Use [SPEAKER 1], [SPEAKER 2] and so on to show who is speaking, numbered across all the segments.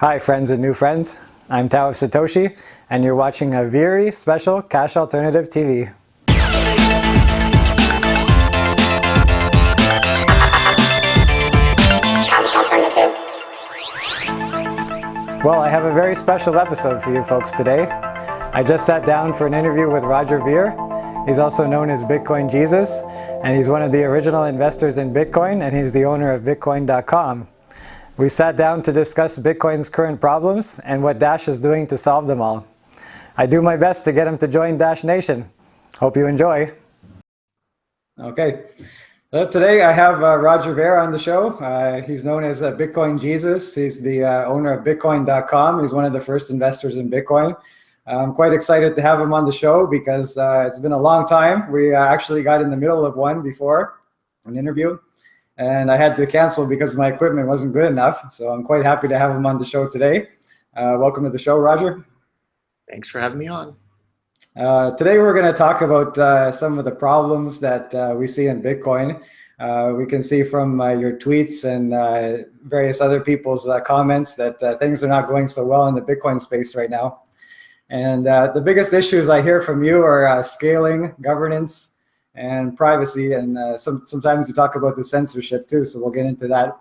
[SPEAKER 1] Hi friends and new friends, I'm Tao of Satoshi, and you're watching a very special Cash Alternative TV. Well, I have a very special episode for you folks today. I just sat down for an interview with Roger Ver. He's also known as Bitcoin Jesus, and he's one of the original investors in Bitcoin, and he's the owner of Bitcoin.com. We sat down to discuss Bitcoin's current problems and what Dash is doing to solve them all. I do my best to get him to join Dash Nation. Hope you enjoy. Okay, so today I have Roger Ver on the show. He's known as Bitcoin Jesus. He's the owner of Bitcoin.com. He's one of the first investors in Bitcoin. I'm quite excited to have him on the show because it's been a long time. We actually got in the middle of one before, an interview. And I had to cancel because my equipment wasn't good enough. So I'm quite happy to have him on the show today. Welcome to the show, Roger.
[SPEAKER 2] Thanks for having me on.
[SPEAKER 1] Today we're going to talk about some of the problems that we see in Bitcoin. We can see from your tweets and various other people's comments that things are not going so well in the Bitcoin space right now. And the biggest issues I hear from you are scaling, governance, and privacy, and sometimes we talk about the censorship too, so we'll get into that.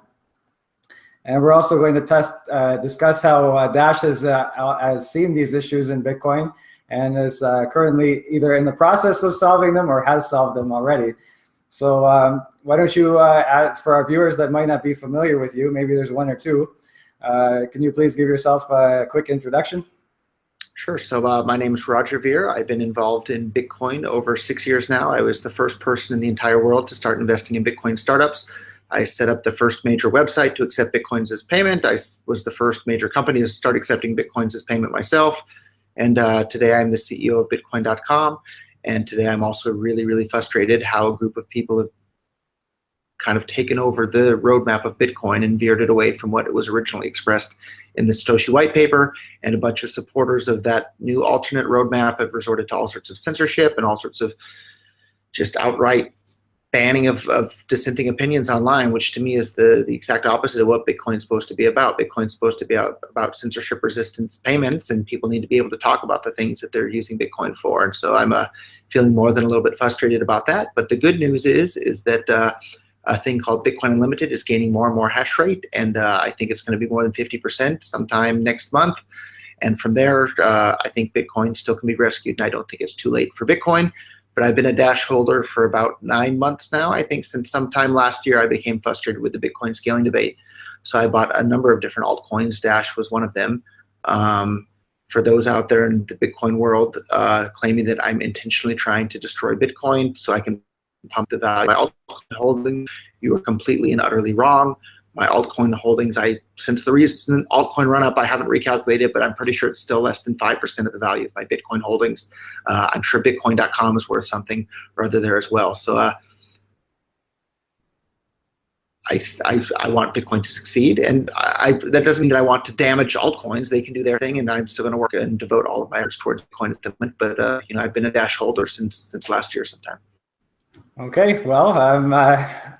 [SPEAKER 1] And we're also going to discuss how Dash has seen these issues in Bitcoin and is currently either in the process of solving them or has solved them already. So why don't you, for our viewers that might not be familiar with you, maybe there's one or two, can you please give yourself a quick introduction?
[SPEAKER 2] Sure. So my name is Roger Ver. I've been involved in Bitcoin over 6 years now. I was the first person in the entire world to start investing in Bitcoin startups. I set up the first major website to accept Bitcoins as payment. I was the first major company to start accepting Bitcoins as payment myself. And today I'm the CEO of Bitcoin.com. And today I'm also really, really frustrated how a group of people have kind of taken over the roadmap of Bitcoin and veered it away from what it was originally expressed in the Satoshi white paper, and a bunch of supporters of that new alternate roadmap have resorted to all sorts of censorship and all sorts of just outright banning of dissenting opinions online, which to me is the exact opposite of what Bitcoin's supposed to be about. Bitcoin's supposed to be about censorship resistant payments, and people need to be able to talk about the things that they're using Bitcoin for. And so I'm feeling more than a little bit frustrated about that. But the good news is that a thing called Bitcoin Unlimited is gaining more and more hash rate, and I think it's going to be more than 50% sometime next month. And from there, I think Bitcoin still can be rescued, and I don't think it's too late for Bitcoin. But I've been a Dash holder for about 9 months now. I think since sometime last year, I became frustrated with the Bitcoin scaling debate. So I bought a number of different altcoins. Dash was one of them. For those out there in the Bitcoin world claiming that I'm intentionally trying to destroy Bitcoin so I can pump the value of my altcoin holding, you are completely and utterly wrong. My altcoin holdings, since the recent altcoin run up, I haven't recalculated, but I'm pretty sure it's still less than 5% of the value of my Bitcoin holdings. I'm sure Bitcoin.com is worth something or other there as well. So I want Bitcoin to succeed, and that doesn't mean that I want to damage altcoins. They can do their thing, and I'm still going to work and devote all of my efforts towards Bitcoin at the moment. But I've been a Dash holder since last year sometime.
[SPEAKER 1] Okay, well,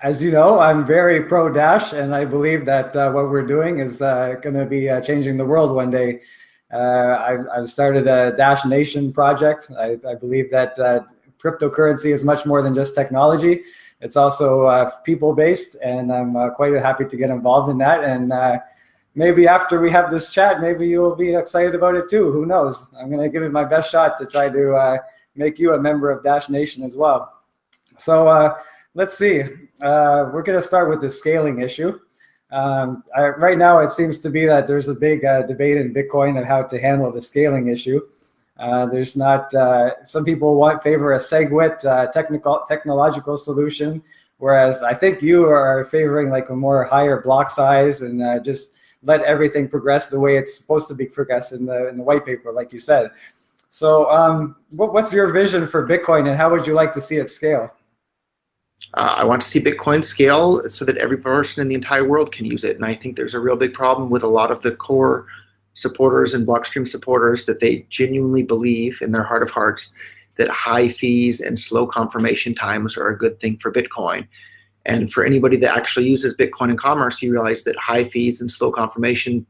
[SPEAKER 1] as you know, I'm very pro-Dash, and I believe that what we're doing is going to be changing the world one day. I've started a Dash Nation project. I believe that cryptocurrency is much more than just technology. It's also people-based, and I'm quite happy to get involved in that. And maybe after we have this chat, maybe you'll be excited about it too. Who knows? I'm going to give it my best shot to try to make you a member of Dash Nation as well. So let's see. We're going to start with the scaling issue. Right now, it seems to be that there's a big debate in Bitcoin on how to handle the scaling issue. There's not. Some people favor a SegWit technological solution, whereas I think you are favoring like a more higher block size and just let everything progress the way it's supposed to be progressed in the white paper, like you said. So what's your vision for Bitcoin, and how would you like to see it scale?
[SPEAKER 2] I want to see Bitcoin scale so that every person in the entire world can use it. And I think there's a real big problem with a lot of the core supporters and Blockstream supporters that they genuinely believe in their heart of hearts that high fees and slow confirmation times are a good thing for Bitcoin. And for anybody that actually uses Bitcoin in commerce, you realize that high fees and slow confirmation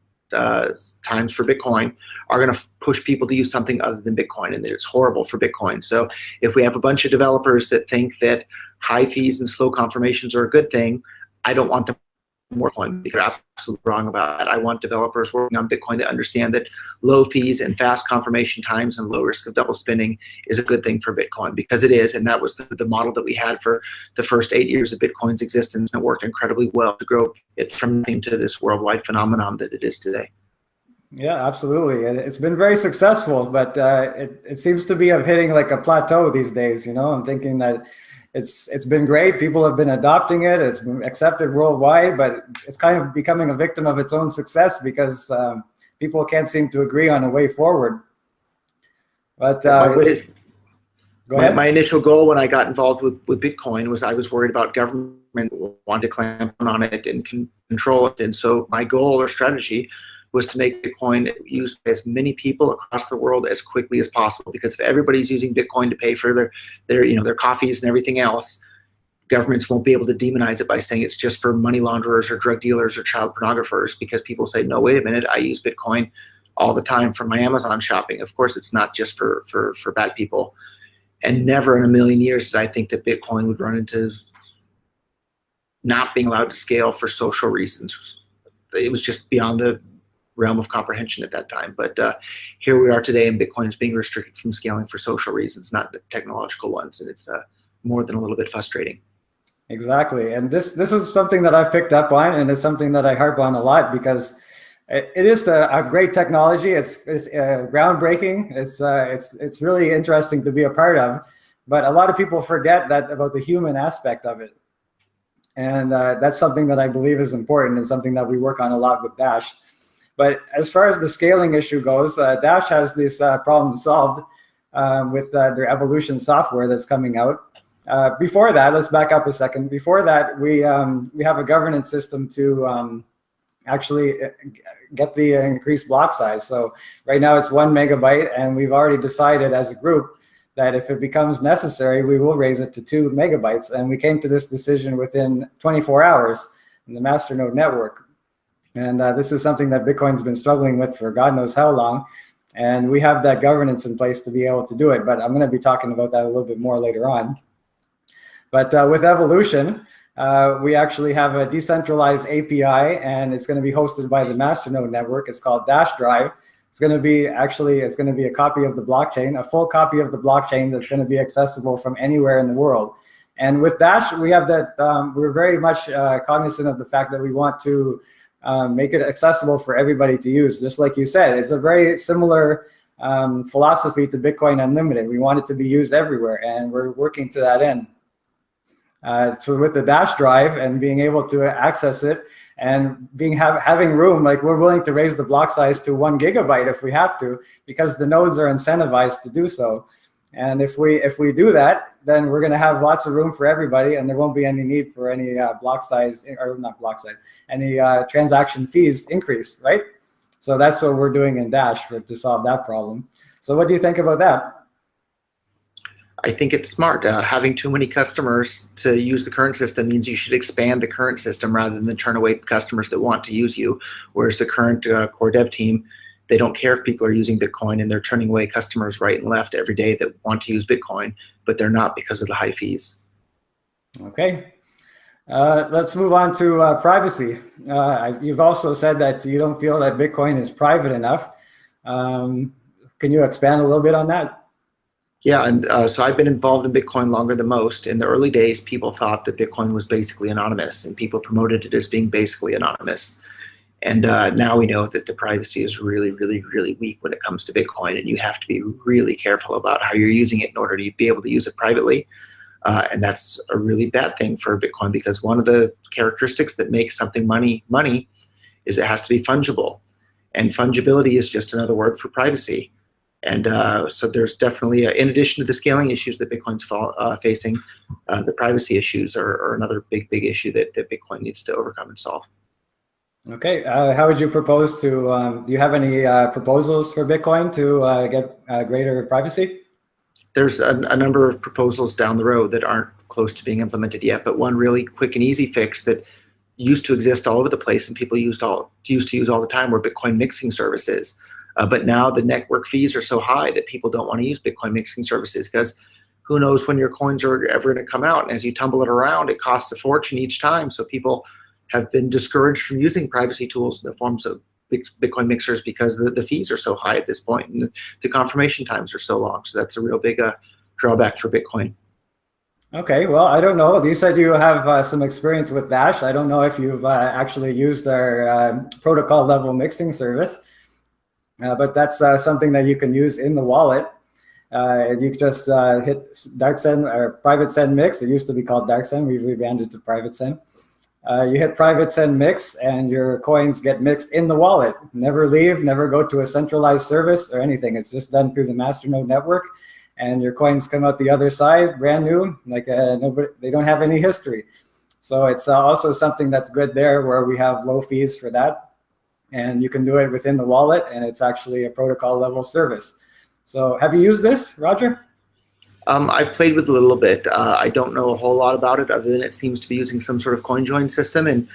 [SPEAKER 2] times for Bitcoin are going to push people to use something other than Bitcoin, and that it's horrible for Bitcoin. So if we have a bunch of developers that think that high fees and slow confirmations are a good thing, I don't want them more Bitcoin, because they're absolutely wrong about that. I want developers working on Bitcoin that understand that low fees and fast confirmation times and low risk of double spending is a good thing for Bitcoin, because it is. And that was the model that we had for the first 8 years of Bitcoin's existence, and it worked incredibly well to grow it from nothing to this worldwide phenomenon that it is today.
[SPEAKER 1] Yeah, absolutely. And it's been very successful, but it seems to be hitting like a plateau these days. I'm thinking that it's been great. People have been adopting it. It's been accepted worldwide, but it's kind of becoming a victim of its own success, because people can't seem to agree on a way forward. But
[SPEAKER 2] my initial goal when I got involved with Bitcoin was I was worried about government wanting to clamp down on it and control it. And so my goal or strategy was to make Bitcoin used by as many people across the world as quickly as possible. Because if everybody's using Bitcoin to pay for their coffees and everything else, governments won't be able to demonize it by saying it's just for money launderers or drug dealers or child pornographers, because people say, no, wait a minute, I use Bitcoin all the time for my Amazon shopping. Of course, it's not just for bad people. And never in a million years did I think that Bitcoin would run into not being allowed to scale for social reasons. It was just beyond the realm of comprehension at that time. But here we are today, and Bitcoin is being restricted from scaling for social reasons, not technological ones. And it's more than a little bit frustrating.
[SPEAKER 1] Exactly. And this is something that I've picked up on, and it's something that I harp on a lot, because it is a great technology. It's groundbreaking. It's really interesting to be a part of, but a lot of people forget about the human aspect of it. And that's something that I believe is important, and something that we work on a lot with Dash. But as far as the scaling issue goes, Dash has this problem solved with their evolution software that's coming out. Before that, let's back up a second. Before that, we have a governance system to actually get the increased block size. So right now it's 1 megabyte, and we've already decided as a group that if it becomes necessary, we will raise it to 2 megabytes. And we came to this decision within 24 hours in the masternode network. And this is something that Bitcoin's been struggling with for God knows how long. And we have that governance in place to be able to do it. But I'm going to be talking about that a little bit more later on. But with evolution, we actually have a decentralized API, and it's going to be hosted by the masternode network. It's called Dash Drive. It's going to be a copy of the blockchain, a full copy of the blockchain that's going to be accessible from anywhere in the world. And with Dash, we have that. We're very much cognizant of the fact that we want to make it accessible for everybody to use. Just like you said, it's a very similar philosophy to Bitcoin Unlimited. We want it to be used everywhere, and we're working to that end. So with the Dash Drive and being able to access it, and having room, like we're willing to raise the block size to 1 gigabyte if we have to, because the nodes are incentivized to do so. And if we do that, then we're going to have lots of room for everybody, and there won't be any need for any block size, or not block size, any transaction fees increase, right? So that's what we're doing in Dash to solve that problem. So what do you think about that?
[SPEAKER 2] I think it's smart. Having too many customers to use the current system means you should expand the current system rather than turn away customers that want to use you. Whereas the current core dev team, they don't care if people are using Bitcoin, and they're turning away customers right and left every day that want to use Bitcoin, but they're not because of the high fees.
[SPEAKER 1] Okay. Let's move on to privacy. You've also said that you don't feel that Bitcoin is private enough. Can you expand a little bit on that?
[SPEAKER 2] Yeah, and so I've been involved in Bitcoin longer than most. In the early days, people thought that Bitcoin was basically anonymous, and people promoted it as being basically anonymous. And now we know that the privacy is really, really, really weak when it comes to Bitcoin, and you have to be really careful about how you're using it in order to be able to use it privately. And that's a really bad thing for Bitcoin, because one of the characteristics that makes something money is it has to be fungible. And fungibility is just another word for privacy. And so there's definitely, in addition to the scaling issues that Bitcoin's facing, the privacy issues are another big issue that Bitcoin needs to overcome and solve.
[SPEAKER 1] Okay, how would you propose to, do you have any proposals for Bitcoin to get greater privacy?
[SPEAKER 2] There's a number of proposals down the road that aren't close to being implemented yet, but one really quick and easy fix that used to exist all over the place and people used to use all the time were Bitcoin mixing services. But now the network fees are so high that people don't want to use Bitcoin mixing services because who knows when your coins are ever going to come out. And as you tumble it around, it costs a fortune each time. So people have been discouraged from using privacy tools in the forms of Bitcoin mixers because the fees are so high at this point and the confirmation times are so long. So that's a real big drawback for Bitcoin.
[SPEAKER 1] Okay, well, I don't know. You said you have some experience with Dash. I don't know if you've actually used their protocol level mixing service, but that's something that you can use in the wallet. You just hit dark send or private send mix. It used to be called dark send. We've rebranded to private send. You hit private send mix and your coins get mixed in the wallet. Never leave, never go to a centralized service or anything. It's just done through the masternode network. And your coins come out the other side, brand new, like nobody, they don't have any history. So it's also something that's good there where we have low fees for that. And you can do it within the wallet, and it's actually a protocol level service. So have you used this, Roger?
[SPEAKER 2] I've played with a little bit. I don't know a whole lot about it other than it seems to be using some sort of coin join system. And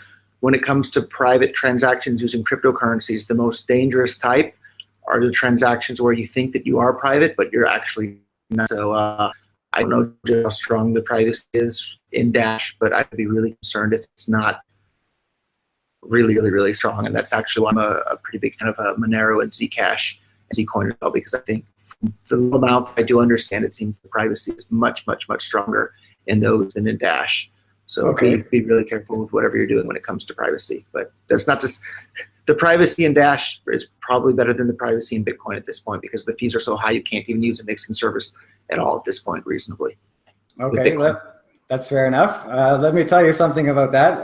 [SPEAKER 2] when it comes to private transactions using cryptocurrencies, the most dangerous type are the transactions where you think that you are private, but you're actually not. So I don't know just how strong the privacy is in Dash, but I'd be really concerned if it's not really strong. And that's actually why I'm a pretty big fan of Monero and Zcash and Zcoin as well, because I think the amount I do understand, it seems the privacy is much stronger in those than in Dash. So
[SPEAKER 1] okay.
[SPEAKER 2] be really careful with whatever you're doing when it comes to privacy. But that's not just the privacy in Dash is probably better than the privacy in Bitcoin at this point because the fees are so high you can't even use a mixing service at all at this point reasonably.
[SPEAKER 1] Okay, that's fair enough. Let me tell you something about that.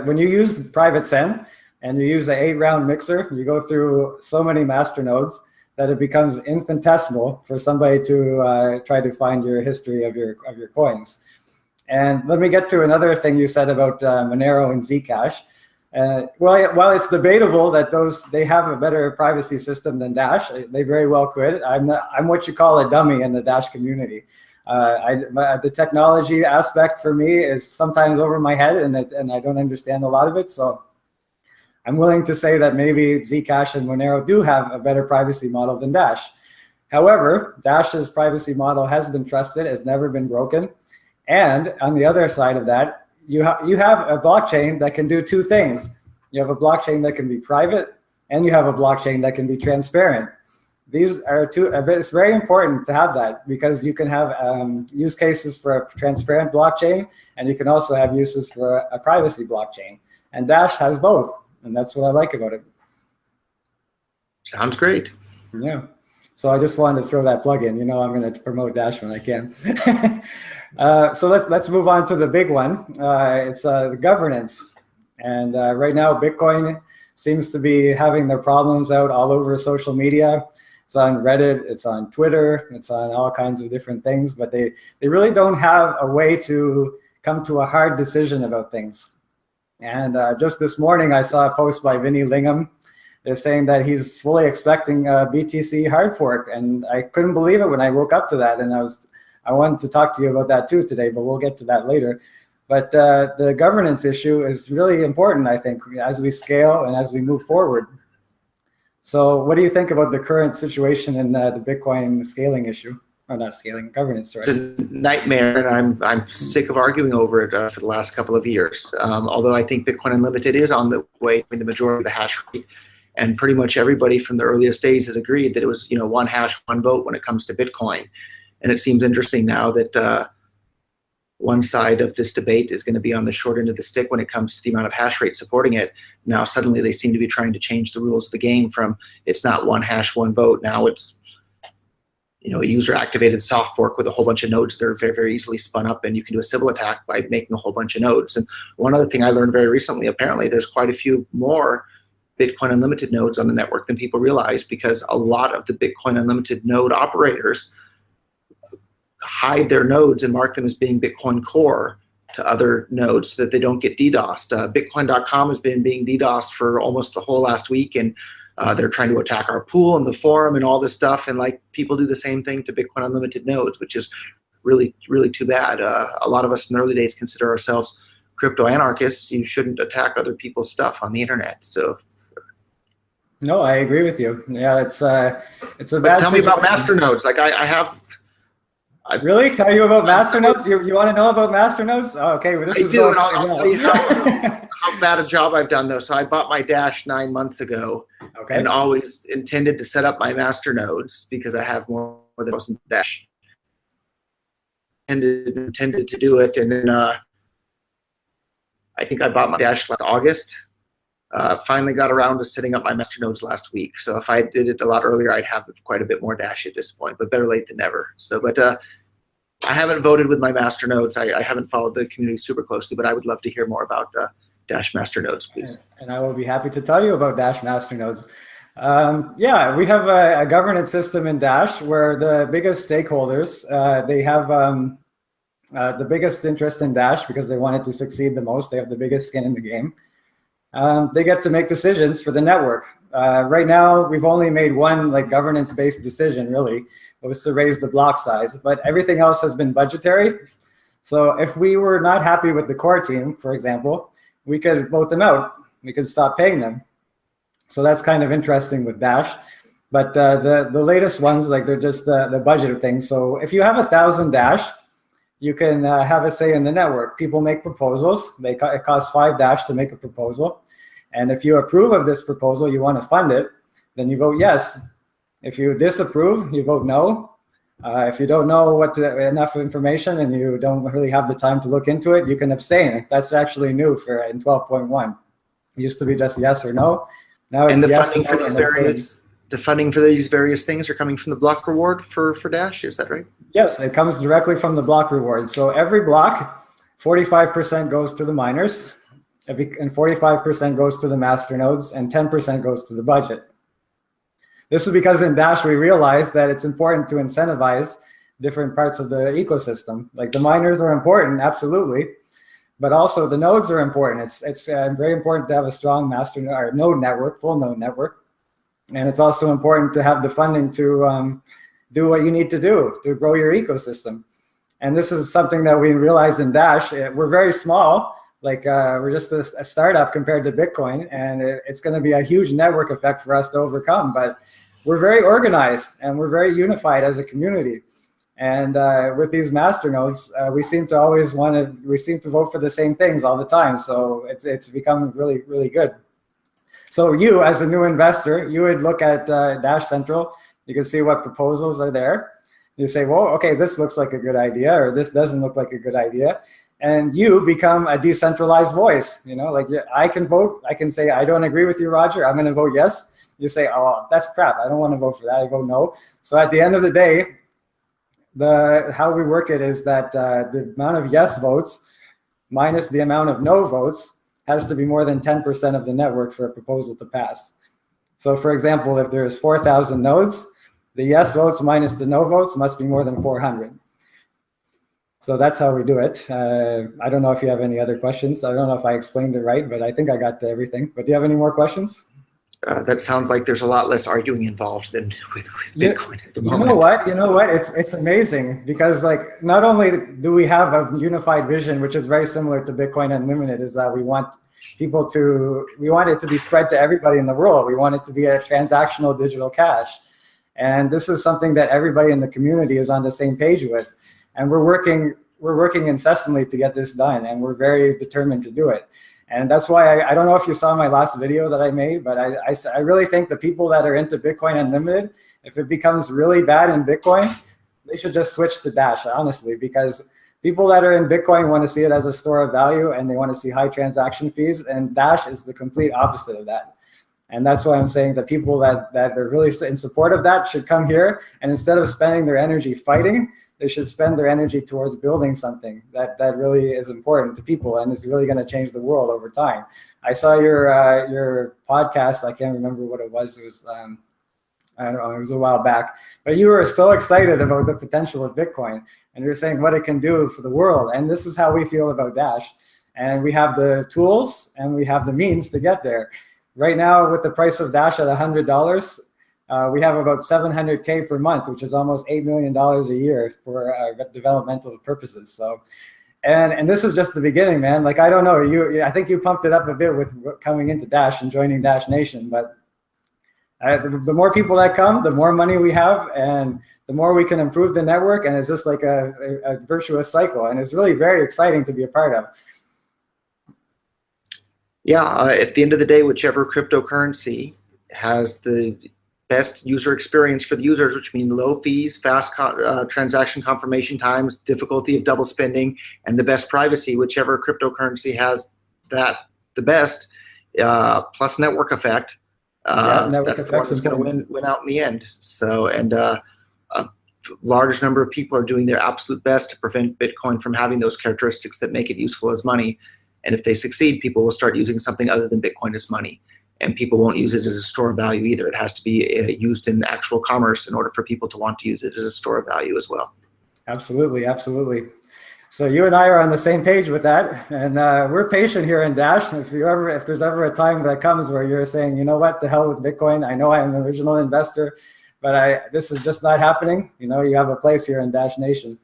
[SPEAKER 1] When you use private send and you use an 8-round mixer, you go through so many master nodes that it becomes infinitesimal for somebody to try to find your history of your coins. And let me get to another thing you said about Monero and Zcash. While it's debatable that they have a better privacy system than Dash, they very well could. I'm what you call a dummy in the Dash community. The technology aspect for me is sometimes over my head, and I don't understand a lot of it. So I'm willing to say that maybe Zcash and Monero do have a better privacy model than Dash. However, Dash's privacy model has been trusted, has never been broken. And on the other side of that, you have a blockchain that can do two things. You have a blockchain that can be private, and you have a blockchain that can be transparent. These are it's very important to have that because you can have use cases for a transparent blockchain, and you can also have uses for a privacy blockchain. And Dash has both, and that's what I like about it.
[SPEAKER 2] Sounds great.
[SPEAKER 1] Yeah. So I just wanted to throw that plug in. You know, I'm going to promote Dash when I can. So let's move on to the big one. It's the governance. And right now, Bitcoin seems to be having their problems out all over social media. It's on Reddit, it's on Twitter, it's on all kinds of different things, but they really don't have a way to come to a hard decision about things. And just this morning, I saw a post by Vinny Lingham. They're saying that he's fully expecting a BTC hard fork, and I couldn't believe it when I woke up to that. And I wanted to talk to you about that too today, but we'll get to that later. But the governance issue is really important, I think, as we scale and as we move forward. So what do you think about the current situation in the Bitcoin scaling issue? Or not scaling, governance, sorry.
[SPEAKER 2] It's a nightmare, and I'm sick of arguing over it for the last couple of years. Although I think Bitcoin Unlimited is on the way to the majority of the hash rate, and pretty much everybody from the earliest days has agreed that it was, one hash, one vote when it comes to Bitcoin. And it seems interesting now that one side of this debate is going to be on the short end of the stick when it comes to the amount of hash rate supporting it. Now suddenly they seem to be trying to change the rules of the game from it's not one hash, one vote. Now it's a user-activated soft fork with a whole bunch of nodes that are very, very easily spun up, and you can do a Sybil attack by making a whole bunch of nodes. And one other thing I learned very recently, apparently there's quite a few more Bitcoin Unlimited nodes on the network than people realize, because a lot of the Bitcoin Unlimited node operators hide their nodes and mark them as being Bitcoin Core to other nodes so that they don't get DDoSed. Bitcoin.com has been being DDoSed for almost the whole last week, and they're trying to attack our pool and the forum and all this stuff. And people do the same thing to Bitcoin Unlimited nodes, which is really, really too bad. A lot of us in the early days consider ourselves crypto anarchists, you shouldn't attack other people's stuff on the internet. So,
[SPEAKER 1] No, I agree with you. Yeah, it's a
[SPEAKER 2] but
[SPEAKER 1] bad
[SPEAKER 2] tell me about
[SPEAKER 1] situation.
[SPEAKER 2] masternodes. Like I've
[SPEAKER 1] Really? Tell you about masternodes? You want to know about masternodes? Oh, okay, well, this
[SPEAKER 2] I
[SPEAKER 1] is
[SPEAKER 2] do,
[SPEAKER 1] going
[SPEAKER 2] and
[SPEAKER 1] really
[SPEAKER 2] I'll tell
[SPEAKER 1] well.
[SPEAKER 2] you how bad a job I've done though. So I bought my Dash 9 months ago,
[SPEAKER 1] Okay.
[SPEAKER 2] and always intended to set up my masternodes because I have more than 1,000 Dash. Intended to do it, and then I think I bought my Dash last August. Finally got around to setting up my masternodes last week. So if I did it a lot earlier, I'd have quite a bit more Dash at this point, but better late than never. So, but I haven't voted with my masternodes. I haven't followed the community super closely, but I would love to hear more about Dash masternodes, please.
[SPEAKER 1] And I will be happy to tell you about Dash masternodes. Yeah, we have a governance system in Dash where the biggest stakeholders, they have the biggest interest in Dash because they want it to succeed the most. They have the biggest skin in the game. They get to make decisions for the network. Right now, we've only made one like governance-based decision, really. It was to raise the block size, but everything else has been budgetary. So if we were not happy with the core team, for example, we could vote them out. We could stop paying them. So that's kind of interesting with Dash. But the latest ones, like they're just the budget things. So if you have 1,000 Dash, you can have a say in the network. People make proposals. It costs 5 Dash to make a proposal. And if you approve of this proposal, you want to fund it, then you vote yes. If you disapprove, you vote no. If you don't know enough information and you don't really have the time to look into it, you can abstain. That's actually new in 12.1. It used to be just yes or no. Now it's
[SPEAKER 2] And the
[SPEAKER 1] yes,
[SPEAKER 2] funding
[SPEAKER 1] no,
[SPEAKER 2] for
[SPEAKER 1] and
[SPEAKER 2] the funding for these various things are coming from the block reward for Dash. Is that right?
[SPEAKER 1] Yes, it comes directly from the block reward. So every block, 45% goes to the miners, and 45% goes to the masternodes, and 10% goes to the budget. This is because in Dash, we realized that it's important to incentivize different parts of the ecosystem. Like the miners are important, absolutely, but also the nodes are important. It's very important to have a strong node network, full node network. And it's also important to have the funding to do what you need to do to grow your ecosystem. And this is something that we realized in Dash. We're very small. Like we're just a startup compared to Bitcoin, and it's going to be a huge network effect for us to overcome. But we're very organized and we're very unified as a community. And with these masternodes, we seem to vote for the same things all the time. So it's become really, really good. So you, as a new investor, you would look at Dash Central. You can see what proposals are there. You say, well, okay, this looks like a good idea, or this doesn't look like a good idea. And you become a decentralized voice. You know, like I can vote. I can say, I don't agree with you, Roger. I'm going to vote yes. You say, oh, that's crap. I don't want to vote for that. I vote no. So at the end of the day, how we work it is that the amount of yes votes minus the amount of no votes has to be more than 10% of the network for a proposal to pass. So for example, if there's 4,000 nodes, the yes votes minus the no votes must be more than 400. So that's how we do it. I don't know if you have any other questions. I don't know if I explained it right, but I think I got to everything. But do you have any more questions?
[SPEAKER 2] That sounds like there's a lot less arguing involved than with Bitcoin at the moment.
[SPEAKER 1] You know what? It's amazing because like not only do we have a unified vision, which is very similar to Bitcoin Unlimited, is that we want it to be spread to everybody in the world. We want it to be a transactional digital cash. And this is something that everybody in the community is on the same page with. And we're working incessantly to get this done, and we're very determined to do it. And that's why I don't know if you saw my last video that I made, but I really think the people that are into Bitcoin Unlimited, if it becomes really bad in Bitcoin, they should just switch to Dash, honestly, because people that are in Bitcoin want to see it as a store of value and they want to see high transaction fees, and Dash is the complete opposite of that. And that's why I'm saying that people that are really in support of that should come here, and instead of spending their energy fighting, they should spend their energy towards building something that really is important to people and is really going to change the world over time. I saw your podcast. I can't remember what it was. It was I don't know. It was a while back. But you were so excited about the potential of Bitcoin, and you were saying what it can do for the world. And this is how we feel about Dash. And we have the tools and we have the means to get there. Right now, with the price of Dash at $100. We have about 700K per month, which is almost $8 million a year for developmental purposes. So And this is just the beginning, man. Like, I don't know, I think you pumped it up a bit with coming into Dash and joining Dash Nation, but the more people that come, the more money we have, and the more we can improve the network, and it's just like a virtuous cycle, and it's really very exciting to be a part of.
[SPEAKER 2] Yeah, at the end of the day, whichever cryptocurrency has the best user experience for the users, which mean low fees, fast transaction confirmation times, difficulty of double spending, and the best privacy, whichever cryptocurrency has that the best, plus network effect,
[SPEAKER 1] Network
[SPEAKER 2] that's the one
[SPEAKER 1] effects
[SPEAKER 2] that's going to win out in the end. So, and a large number of people are doing their absolute best to prevent Bitcoin from having those characteristics that make it useful as money. And if they succeed, people will start using something other than Bitcoin as money. And people won't use it as a store of value either. It has to be used in actual commerce in order for people to want to use it as a store of value as well.
[SPEAKER 1] Absolutely, absolutely. So you and I are on the same page with that, and we're patient here in Dash. If there's ever a time that comes where you're saying, you know what, the hell with Bitcoin, I know I'm an original investor, but this is just not happening, you have a place here in Dash Nation.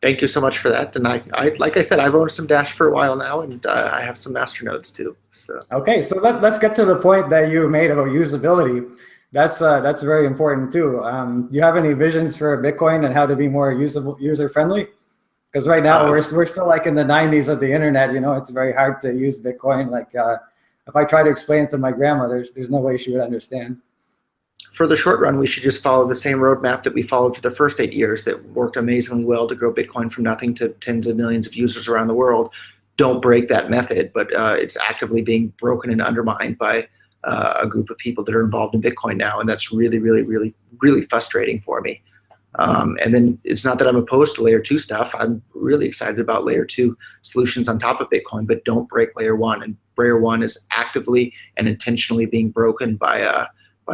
[SPEAKER 2] Thank you so much for that. And I like I said, I've owned some Dash for a while now, and I have some masternodes too. So
[SPEAKER 1] okay, so let's get to the point that you made about usability. That's very important too. Do you have any visions for Bitcoin and how to be more user friendly? Because right now we're still like in the 90s of the internet. It's very hard to use Bitcoin. Like if I try to explain it to my grandma, there's no way she would understand.
[SPEAKER 2] For the short run, we should just follow the same roadmap that we followed for the first 8 years that worked amazingly well to grow Bitcoin from nothing to tens of millions of users around the world. Don't break that method, but it's actively being broken and undermined by a group of people that are involved in Bitcoin now, and that's really, really, really, really frustrating for me. And then it's not that I'm opposed to layer 2 stuff. I'm really excited about layer 2 solutions on top of Bitcoin, but don't break layer 1. And layer 1 is actively and intentionally being broken by a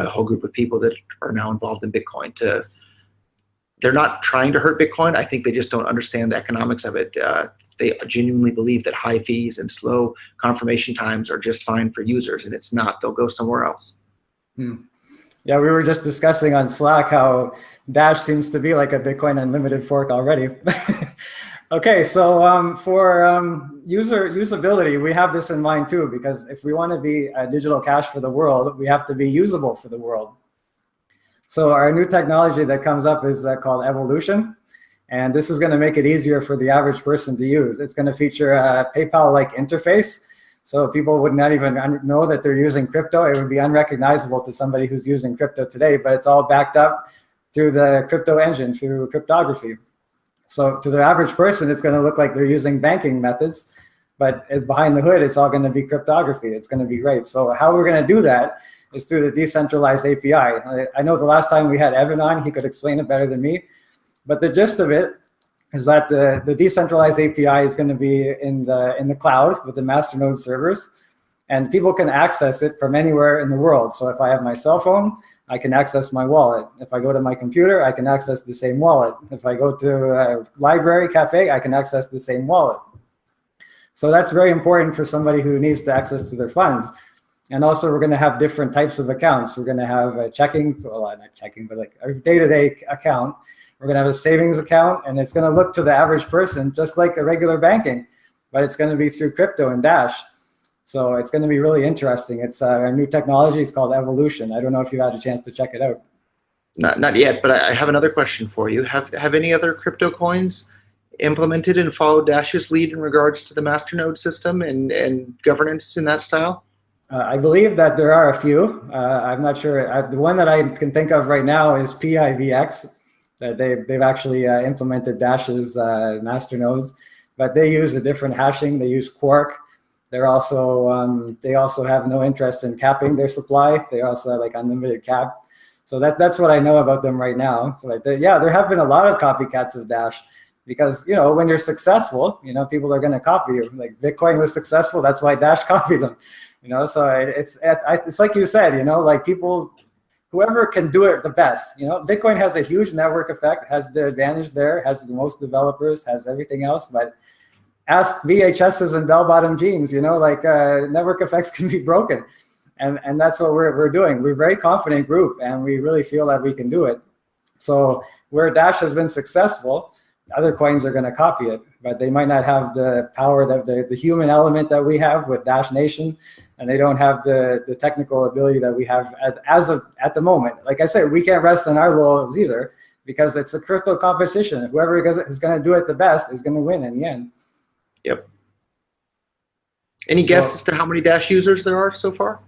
[SPEAKER 2] whole group of people that are now involved in Bitcoin. They're not trying to hurt Bitcoin. I think they just don't understand the economics of it. They genuinely believe that high fees and slow confirmation times are just fine for users, and it's not. They'll go somewhere else.
[SPEAKER 1] Yeah, we were just discussing on Slack how Dash seems to be like a Bitcoin Unlimited fork already. Okay, so for usability, we have this in mind too, because if we want to be a digital cash for the world, we have to be usable for the world. So our new technology that comes up is called Evolution, and this is going to make it easier for the average person to use. It's going to feature a PayPal-like interface, so people would not even know that they're using crypto. It would be unrecognizable to somebody who's using crypto today, but it's all backed up through the crypto engine, through cryptography. So to the average person, it's going to look like they're using banking methods, but behind the hood, it's all going to be cryptography. It's going to be great. So how we're going to do that is through the decentralized API. I know the last time we had Evan on, he could explain it better than me, but the gist of it is that the decentralized API is going to be in the cloud with the masternode servers, and people can access it from anywhere in the world. So if I have my cell phone, I can access my wallet. If I go to my computer, I can access the same wallet. If I go to a library, cafe, I can access the same wallet. So that's very important for somebody who needs to access to their funds. And also, we're going to have different types of accounts. We're going to have a checking, well, not checking, but like a day-to-day account. We're going to have a savings account, and it's going to look to the average person just like a regular banking, but it's going to be through crypto and Dash. So it's going to be really interesting. It's a new technology. It's called Evolution. I don't know if you had a chance to check it out.
[SPEAKER 2] Not yet, but I have another question for you. Have any other crypto coins implemented and followed Dash's lead in regards to the masternode system and governance in that style?
[SPEAKER 1] I believe that there are a few. I'm not sure. The one that I can think of right now is PIVX. That they've actually implemented Dash's masternodes, but they use a different hashing. They use Quark. They also have no interest in capping their supply. They also have like unlimited cap. So that's what I know about them right now. So like there have been a lot of copycats of Dash, because when you're successful, people are going to copy you. Like Bitcoin was successful, that's why Dash copied them. So it's like you said, like people, whoever can do it the best. Bitcoin has a huge network effect, has the advantage there, has the most developers, has everything else, but ask VHSs and bell-bottom jeans, network effects can be broken. And that's what we're doing. We're a very confident group, and we really feel that we can do it. So where Dash has been successful, other coins are going to copy it, but they might not have the power that the human element that we have with Dash Nation, and they don't have the technical ability that we have as of at the moment. Like I said, we can't rest on our laurels either, because it's a crypto competition. Whoever is going to do it the best is going to win in the end.
[SPEAKER 2] Yep. Any guess as to how many Dash users there are so far?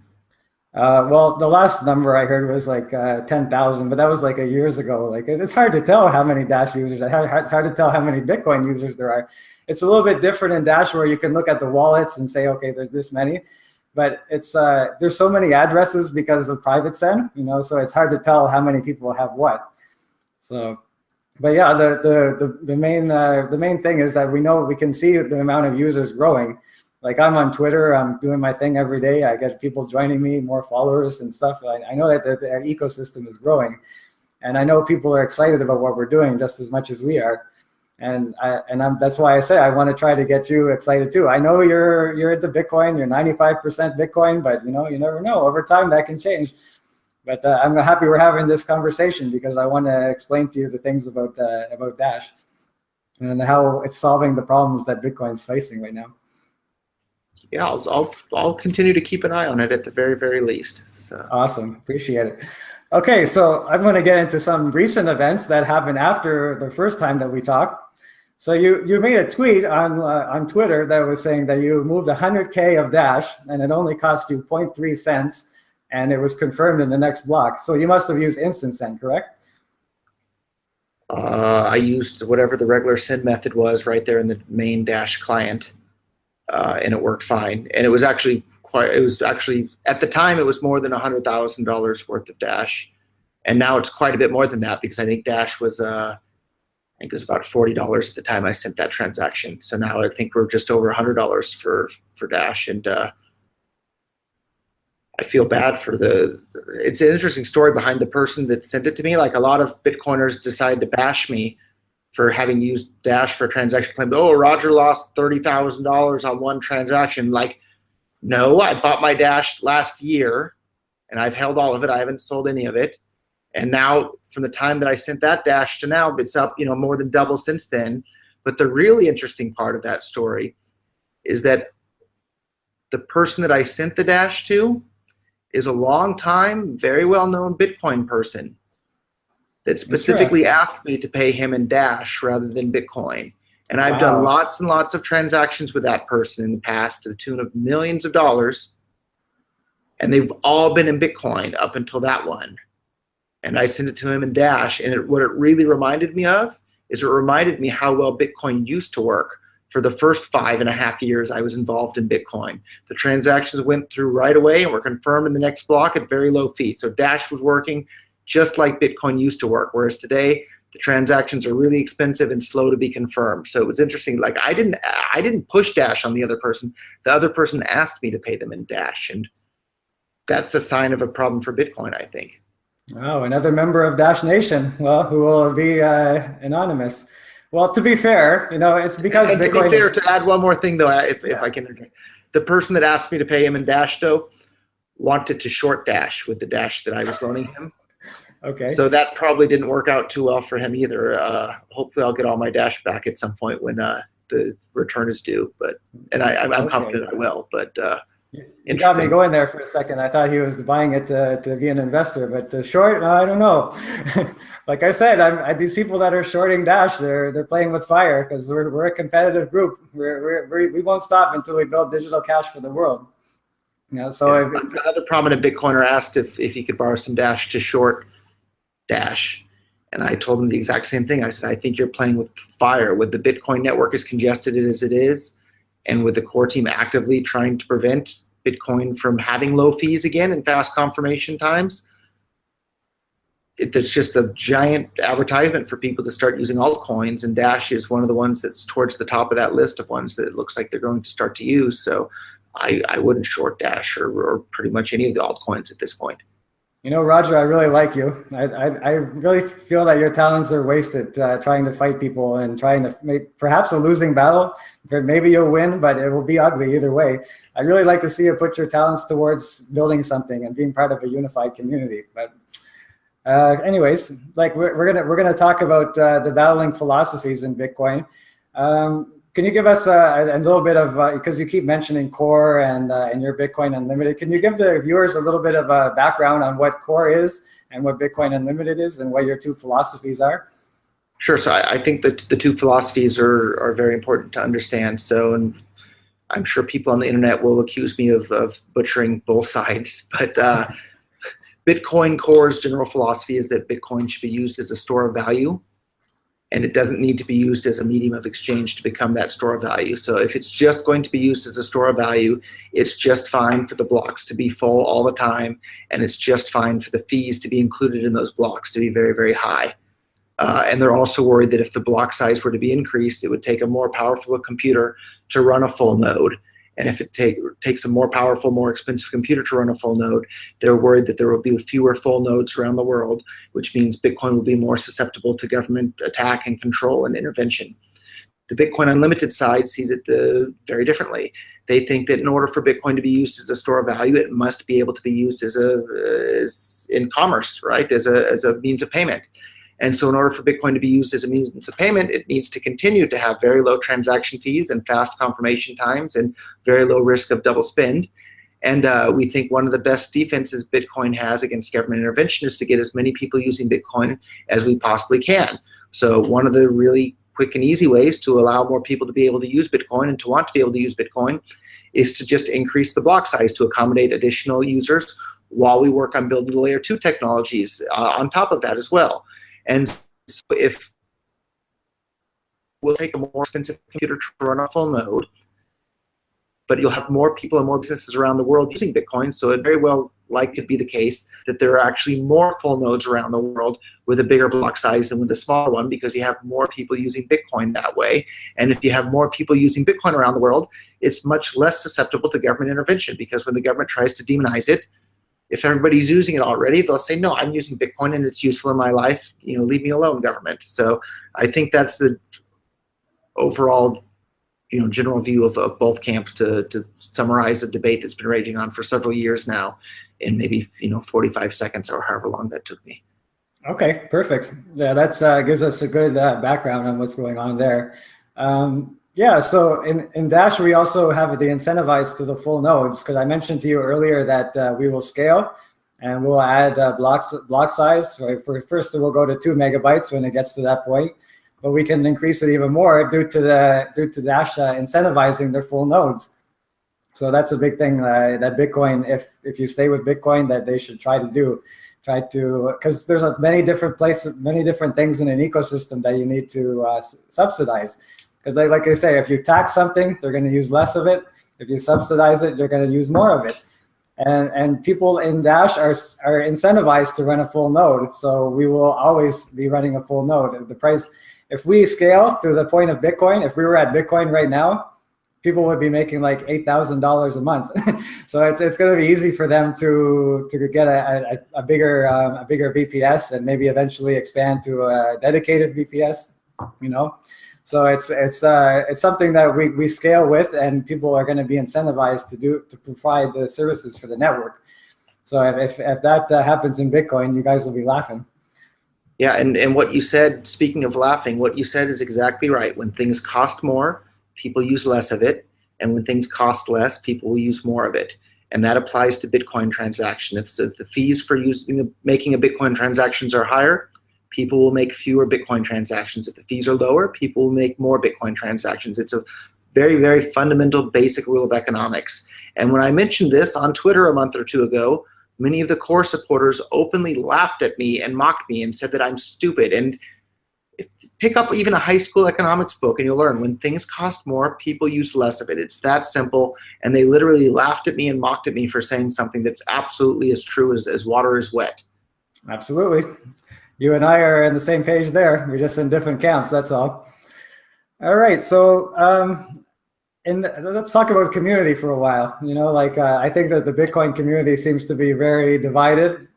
[SPEAKER 1] Well, the last number I heard was like 10,000, but that was like years ago. Like it's hard to tell how many Dash users. It's hard to tell how many Bitcoin users there are. It's a little bit different in Dash, where you can look at the wallets and say, okay, there's this many, but it's there's so many addresses because of private send, so it's hard to tell how many people have what. So, but yeah, the main thing is that we can see the amount of users growing. Like I'm on Twitter, I'm doing my thing every day. I get people joining me, more followers and stuff. I know that the ecosystem is growing, and I know people are excited about what we're doing just as much as we are. And that's why I say I want to try to get you excited too. I know you're into Bitcoin, you're 95% Bitcoin, but you never know. Over time that can change. But I'm happy we're having this conversation, because I want to explain to you the things about Dash and how it's solving the problems that Bitcoin's facing right now.
[SPEAKER 2] Yeah, I'll continue to keep an eye on it at the very, very least. So.
[SPEAKER 1] Awesome, appreciate it. Okay, so I'm going to get into some recent events that happened after the first time that we talked. So you made a tweet on Twitter that was saying that you moved 100K of Dash and it only cost you 0.3 cents, and it was confirmed in the next block. So you must have used instant send, correct?
[SPEAKER 2] I used whatever the regular send method was right there in the main Dash client. And it worked fine. And it was actually at the time it was more than $100,000 worth of Dash, and now it's quite a bit more than that, because I think Dash was I think it was about $40 at the time I sent that transaction. So now I think we're just over $100 for Dash, and I feel bad for it's an interesting story behind the person that sent it to me. Like a lot of Bitcoiners decide to bash me for having used Dash for a transaction, claimed, oh, Roger lost $30,000 on one transaction. Like, no, I bought my Dash last year and I've held all of it. I haven't sold any of it. And now from the time that I sent that Dash to now, it's up, more than double since then. But the really interesting part of that story is that the person that I sent the Dash to is a long time, very well-known Bitcoin person that specifically asked me to pay him in Dash rather than Bitcoin. And I've done lots and lots of transactions with that person in the past to the tune of millions of dollars. And they've all been in Bitcoin up until that one. And I sent it to him in Dash. And what it really reminded me of is it reminded me how well Bitcoin used to work for the first 5.5 years I was involved in Bitcoin. The transactions went through right away and were confirmed in the next block at very low fees. So Dash was working just like Bitcoin used to work, whereas today the transactions are really expensive and slow to be confirmed. So it was interesting. Like I didn't push Dash on the other person. The other person asked me to pay them in Dash, and that's a sign of a problem for Bitcoin, I think.
[SPEAKER 1] Oh, another member of Dash Nation. Well, who will be anonymous. Well, to be fair, it's because
[SPEAKER 2] and
[SPEAKER 1] Bitcoin.
[SPEAKER 2] To be fair, to add one more thing though, if I can, the person that asked me to pay him in Dash though wanted to short Dash with the Dash that I was loaning him.
[SPEAKER 1] Okay.
[SPEAKER 2] So that probably didn't work out too well for him either. Hopefully I'll get all my Dash back at some point when the return is due. And I'm confident I will. But
[SPEAKER 1] you got me going there for a second. I thought he was buying it to be an investor, but the short, I don't know. Like I said, these people that are shorting Dash, they're playing with fire, because we're a competitive group. We won't stop until we build digital cash for the world.
[SPEAKER 2] Another prominent Bitcoiner asked if he could borrow some Dash to short Dash, and I told him the exact same thing. I said, I think you're playing with fire. With the Bitcoin network as congested as it is, and with the core team actively trying to prevent Bitcoin from having low fees again and fast confirmation times, it's just a giant advertisement for people to start using altcoins, and Dash is one of the ones that's towards the top of that list of ones that it looks like they're going to start to use. So I wouldn't short Dash or pretty much any of the altcoins at this point.
[SPEAKER 1] Roger, I really like you. I really feel that your talents are wasted trying to fight people and trying to make perhaps a losing battle. Maybe you'll win, but it will be ugly either way. I'd really like to see you put your talents towards building something and being part of a unified community. But Anyways, like we're gonna talk about the battling philosophies in Bitcoin. Can you give us a little bit of, because you keep mentioning Core and your Bitcoin Unlimited, can you give the viewers a little bit of a background on what Core is and what Bitcoin Unlimited is and what your two philosophies are?
[SPEAKER 2] Sure. So I think that the two philosophies are very important to understand. So, and I'm sure people on the internet will accuse me of butchering both sides, but Bitcoin Core's general philosophy is that Bitcoin should be used as a store of value, and it doesn't need to be used as a medium of exchange to become that store of value. So if it's just going to be used as a store of value, it's just fine for the blocks to be full all the time, and it's just fine for the fees to be included in those blocks to be very, very high. And they're also worried that if the block size were to be increased, it would take a more powerful computer to run a full node. And if it takes a more powerful, more expensive computer to run a full node, they're worried that there will be fewer full nodes around the world, which means Bitcoin will be more susceptible to government attack and control and intervention. The Bitcoin Unlimited side sees it very differently. They think that in order for Bitcoin to be used as a store of value, it must be able to be used as in commerce, right, as a means of payment. And so in order for Bitcoin to be used as a means of payment, it needs to continue to have very low transaction fees and fast confirmation times and very low risk of double spend. And we think one of the best defenses Bitcoin has against government intervention is to get as many people using Bitcoin as we possibly can. So one of the really quick and easy ways to allow more people to be able to use Bitcoin and to want to be able to use Bitcoin is to just increase the block size to accommodate additional users while we work on building the layer 2 technologies on top of that as well. And so if we'll take a more expensive computer to run a full node, but you'll have more people and more businesses around the world using Bitcoin, so it very well could be the case that there are actually more full nodes around the world with a bigger block size than with a smaller one, because you have more people using Bitcoin that way. And if you have more people using Bitcoin around the world, it's much less susceptible to government intervention, because when the government tries to demonize it, if everybody's using it already, they'll say, no, I'm using Bitcoin and it's useful in my life. Leave me alone, government. So I think that's the overall, general view of both camps to summarize a debate that's been raging on for several years now in maybe, 45 seconds or however long that took me.
[SPEAKER 1] Okay, perfect. Yeah, that's gives us a good background on what's going on there. Yeah, so in Dash, we also have the incentivized to the full nodes, because I mentioned to you earlier that we will scale and we'll add block size. For first, we'll go to 2 megabytes when it gets to that point, but we can increase it even more due to Dash incentivizing their full nodes. So that's a big thing that Bitcoin, if you stay with Bitcoin, that they should try to do. Because there's many different places, many different things in an ecosystem that you need to subsidize. Because like I say, if you tax something, they're going to use less of it. If you subsidize it, you're going to use more of it. And people in Dash are incentivized to run a full node. So we will always be running a full node. The price, if we scale to the point of Bitcoin, if we were at Bitcoin right now, people would be making like $8,000 a month. So it's going to be easy for them to get a bigger VPS and maybe eventually expand to a dedicated VPS, So it's something that we scale with, and people are going to be incentivized to provide the services for the network. So if that happens in Bitcoin, you guys will be laughing.
[SPEAKER 2] Yeah, and what you said, speaking of laughing, what you said is exactly right. When things cost more, people use less of it, and when things cost less, people will use more of it. And that applies to Bitcoin transaction. If the fees for making a Bitcoin transactions are higher, people will make fewer Bitcoin transactions. If the fees are lower, people will make more Bitcoin transactions. It's a very, very fundamental basic rule of economics. And when I mentioned this on Twitter a month or two ago, many of the core supporters openly laughed at me and mocked me and said that I'm stupid. And pick up even a high school economics book and you'll learn when things cost more, people use less of it. It's that simple. And they literally laughed at me and mocked at me for saying something that's absolutely as true as water is wet.
[SPEAKER 1] Absolutely. You and I are on the same page there. We're just in different camps, that's all. All right, so let's talk about community for a while. I think that the Bitcoin community seems to be very divided,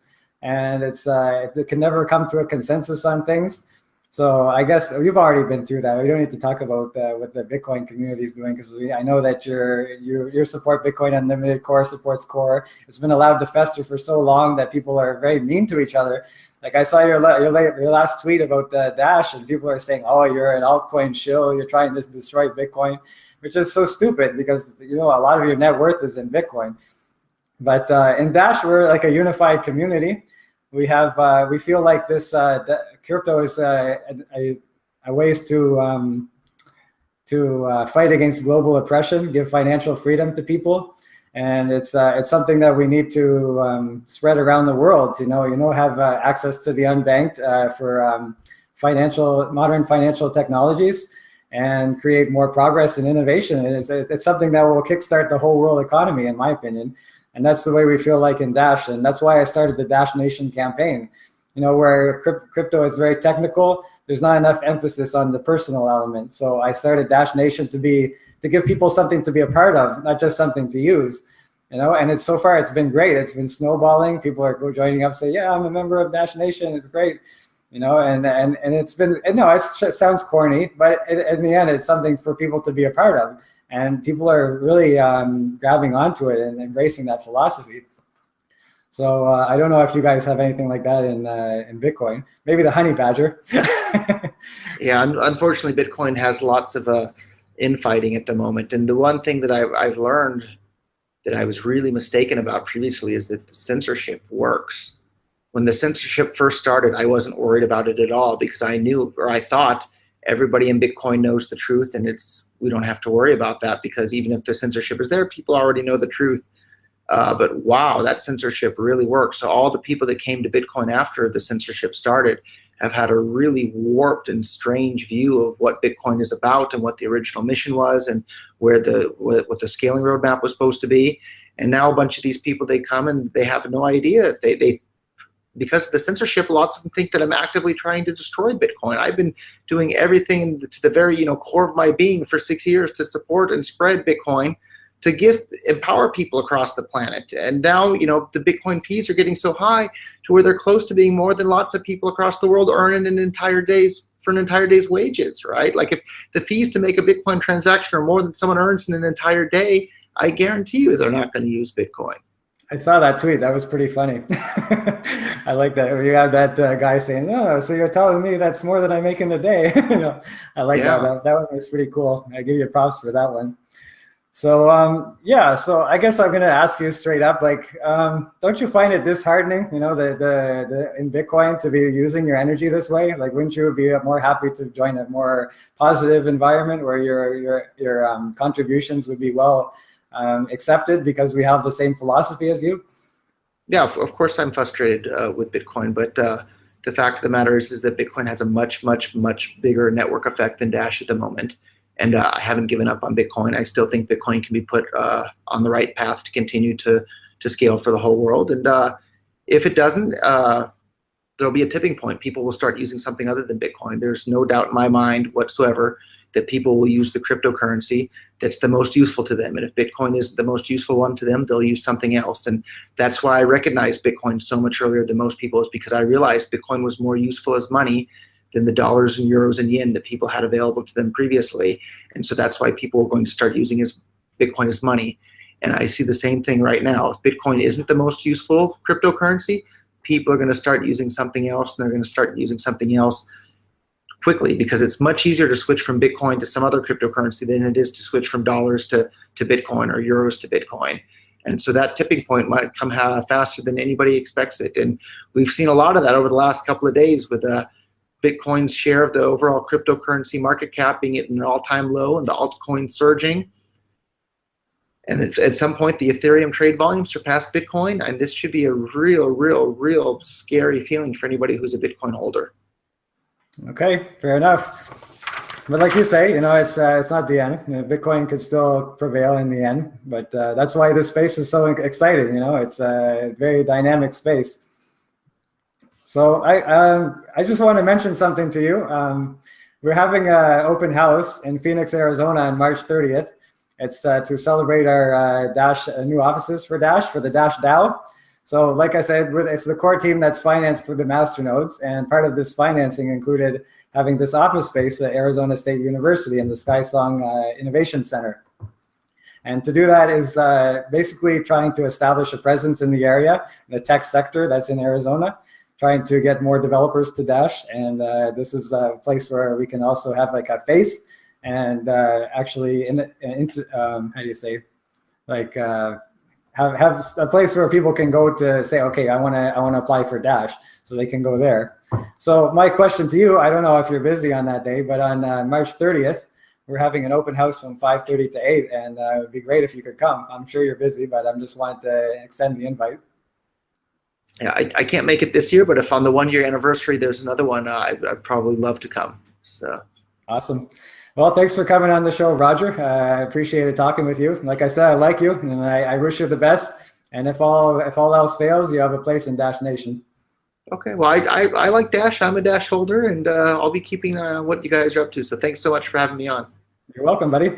[SPEAKER 1] and it can never come to a consensus on things. So I guess you've already been through that. We don't need to talk about what the Bitcoin community is doing, because I know that you support Bitcoin Unlimited. Core supports Core. It's been allowed to fester for so long that people are very mean to each other. Like I saw your last tweet about Dash, and people are saying, "Oh, you're an altcoin shill. You're trying to destroy Bitcoin," which is so stupid, because a lot of your net worth is in Bitcoin. But in Dash, we're like a unified community. We feel like this crypto is a ways to fight against global oppression, give financial freedom to people, and it's something that we need to spread around the world. Have access to the unbanked for modern financial technologies, and create more progress and innovation. It's something that will kickstart the whole world economy, in my opinion. And that's the way we feel like in Dash. And that's why I started the Dash Nation campaign, where crypto is very technical. There's not enough emphasis on the personal element. So I started Dash Nation to give people something to be a part of, not just something to use. And so far it's been great. It's been snowballing. People are joining up, say, yeah, I'm a member of Dash Nation. It's great. And it's been, it sounds corny, but in the end, it's something for people to be a part of. And people are really grabbing onto it and embracing that philosophy. So I don't know if you guys have anything like that in Bitcoin. Maybe the honey badger.
[SPEAKER 2] Yeah, unfortunately, Bitcoin has lots of infighting at the moment. And the one thing that I've learned that I was really mistaken about previously is that the censorship works. When the censorship first started, I wasn't worried about it at all, because I thought everybody in Bitcoin knows the truth, and we don't have to worry about that, because even if the censorship is there, people already know the truth. But wow, that censorship really works. So all the people that came to Bitcoin after the censorship started have had a really warped and strange view of what Bitcoin is about, and what the original mission was, and what the scaling roadmap was supposed to be. And now a bunch of these people, they come and they have no idea. Because of the censorship, lots of them think that I'm actively trying to destroy Bitcoin. I've been doing everything to the very core of my being for 6 years to support and spread Bitcoin, to empower people across the planet. And now the Bitcoin fees are getting so high to where they're close to being more than lots of people across the world earn in an entire day's wages, right? Like if the fees to make a Bitcoin transaction are more than someone earns in an entire day, I guarantee you they're not going to use Bitcoin.
[SPEAKER 1] I saw that tweet. That was pretty funny. I like that. You have that guy saying, "Oh, so you're telling me that's more than I make in a day?" I like that. That one was pretty cool. I give you props for that one. So so I guess I'm going to ask you straight up, like, don't you find it disheartening, in Bitcoin, to be using your energy this way? Like, wouldn't you be more happy to join a more positive environment where your contributions would be well accepted, because we have the same philosophy as you?
[SPEAKER 2] Yeah, of course I'm frustrated with Bitcoin, but the fact of the matter is that Bitcoin has a much, much, much bigger network effect than Dash at the moment. And I haven't given up on Bitcoin. I still think Bitcoin can be put on the right path to continue to scale for the whole world. And if it doesn't, there'll be a tipping point. People will start using something other than Bitcoin. There's no doubt in my mind whatsoever that people will use the cryptocurrency that's the most useful to them. And if Bitcoin is the most useful one to them, they'll use something else. And that's why I recognized Bitcoin so much earlier than most people, is because I realized Bitcoin was more useful as money than the dollars and euros and yen that people had available to them previously. And so that's why people are going to start using Bitcoin as money. And I see the same thing right now. If Bitcoin isn't the most useful cryptocurrency, people are going to start using something else, and they're going to start using something else quickly, because it's much easier to switch from Bitcoin to some other cryptocurrency than it is to switch from dollars to Bitcoin or euros to Bitcoin. And so that tipping point might come faster than anybody expects it. And we've seen a lot of that over the last couple of days, with Bitcoin's share of the overall cryptocurrency market cap being at an all-time low, and the altcoins surging. And at some point, the Ethereum trade volume surpassed Bitcoin, and this should be a real scary feeling for anybody who's a Bitcoin holder.
[SPEAKER 1] Okay, fair enough. But like you say, it's not the end. Bitcoin could still prevail in the end. But that's why this space is so exciting. It's a very dynamic space. So I just want to mention something to you. We're having an open house in Phoenix, Arizona on March 30th. It's to celebrate our Dash new offices for Dash, for the Dash DAO. So like I said, it's the core team that's financed through the masternodes, and part of this financing included having this office space at Arizona State University in the SkySong Innovation Center. And to do that is basically trying to establish a presence in the area, the tech sector that's in Arizona, trying to get more developers to Dash. And this is a place where we can also have like a face and actually, how do you say, like have a place where people can go to say, okay, I want to apply for Dash, so they can go there. So my question to you, I don't know if you're busy on that day, but on March 30th, we're having an open house from 5:30 to 8, and it would be great if you could come. I'm sure you're busy, but I'm just wanting to extend the invite.
[SPEAKER 2] Yeah, I can't make it this year, but if on the 1-year anniversary there's another one, I'd probably love to come. So
[SPEAKER 1] awesome. Well, thanks for coming on the show, Roger. I appreciated talking with you. Like I said, I like you, and I wish you the best. And if all else fails, you have a place in Dash Nation.
[SPEAKER 2] Okay, well, I like Dash. I'm a Dash holder, and I'll be keeping what you guys are up to. So thanks so much for having me on.
[SPEAKER 1] You're welcome, buddy.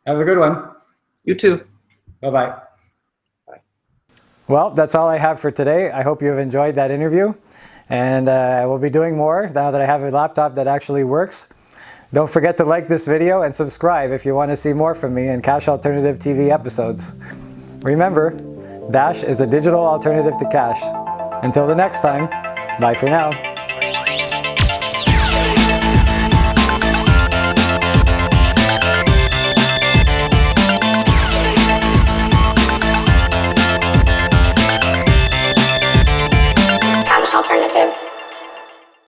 [SPEAKER 1] Have a good one.
[SPEAKER 2] You too.
[SPEAKER 1] Bye-bye. Bye. Well, that's all I have for today. I hope you've enjoyed that interview. And I will be doing more now that I have a laptop that actually works. Don't forget to like this video and subscribe if you want to see more from me in Cash Alternative TV episodes. Remember, Dash is a digital alternative to cash. Until the next time, bye for now.